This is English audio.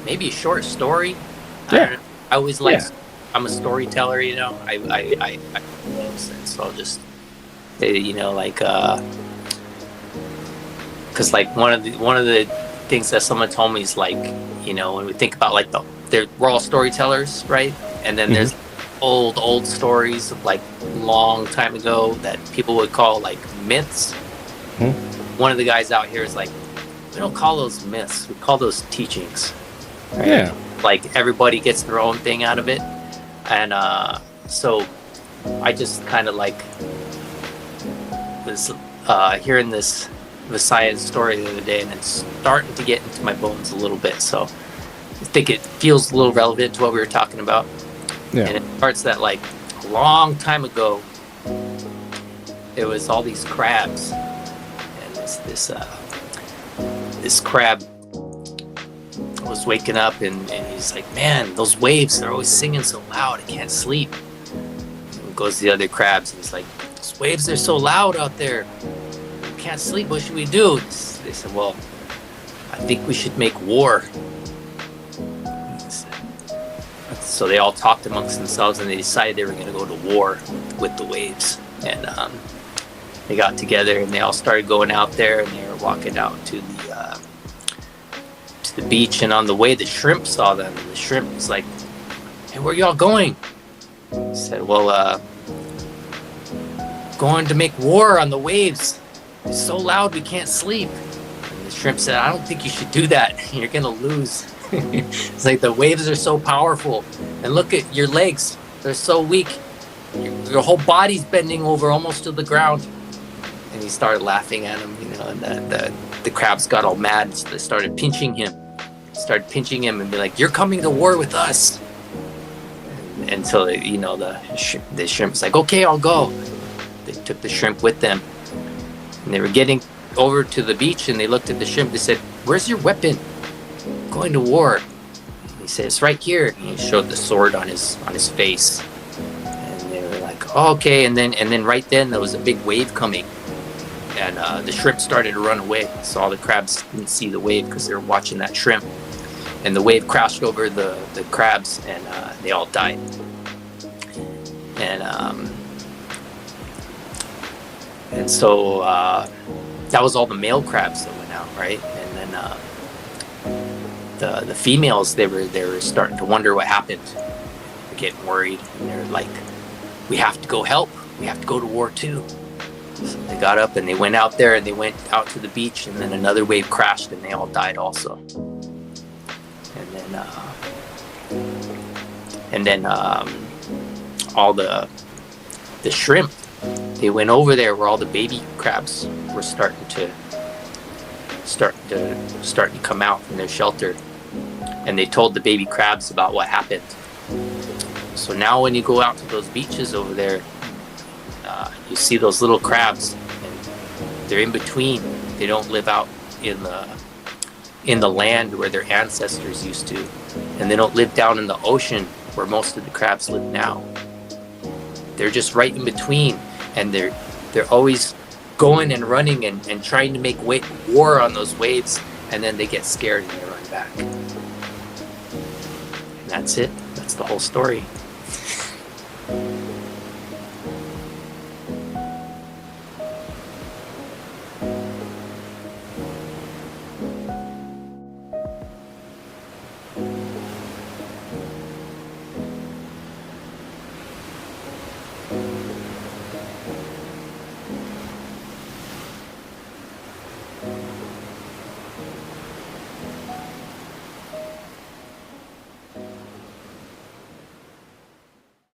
maybe a short story. Yeah. I always like. Yeah. I'm a storyteller, you know. I so I'll just say, you know, like, because like one of the things that someone told me is like, you know, when we think about like we're all storytellers, right? And then there's old stories of like long time ago that people would call like myths. One of the guys out here is like, we don't call those myths, we call those teachings. Right? Yeah. Like everybody gets their own thing out of it. And so I just kind of like was hearing the science story the other day, and it's starting to get into my bones a little bit. So I think it feels a little relevant to what we were talking about. Yeah. And it starts that like a long time ago, there was all these crabs, and this crab was waking up, and he's like, man, those waves, they're always singing so loud, I can't sleep. And goes to the other crabs, and he's like, those waves, they're so loud out there, I can't sleep, what should we do? They said, well, I think we should make war. So they all talked amongst themselves, and they decided they were going to go to war with the waves. And they got together, and they all started going out there, and they were walking out to the beach. And on the way, the shrimp saw them, and the shrimp was like, hey, where y'all going? He said, well, going to make war on the waves. It's so loud we can't sleep. And the shrimp said, I don't think you should do that. You're going to lose. It's like the waves are so powerful, and look at your legs, they're so weak, your whole body's bending over almost to the ground. And he started laughing at him, you know, and the crabs got all mad, so they started pinching him and be like, you're coming to war with us. And so, you know, the shrimp's like, okay, I'll go. They took the shrimp with them, and they were getting over to the beach, and they looked at the shrimp. They said, where's your weapon? Going to war. He said, it's right here. And he showed the sword on his face, and they were like, oh, okay. And then right then there was a big wave coming, and the shrimp started to run away. So all the crabs didn't see the wave because they were watching that shrimp, and the wave crashed over the crabs, and they all died. And so that was all the male crabs that went out, right? And then the females, they were starting to wonder what happened. They're getting worried, and they're like, we have to go help. We have to go to war too. So they got up and they went out there, and they went out to the beach, and then another wave crashed, and they all died also. And then all the shrimp, they went over there where all the baby crabs were starting to come out from their shelter, and they told the baby crabs about what happened. So now when you go out to those beaches over there, you see those little crabs, and they're in between. They don't live out in the land where their ancestors used to, and they don't live down in the ocean where most of the crabs live now. They're just right in between, and they're always going and running and trying to make war on those waves, and then they get scared and they run back. And that's it. That's the whole story.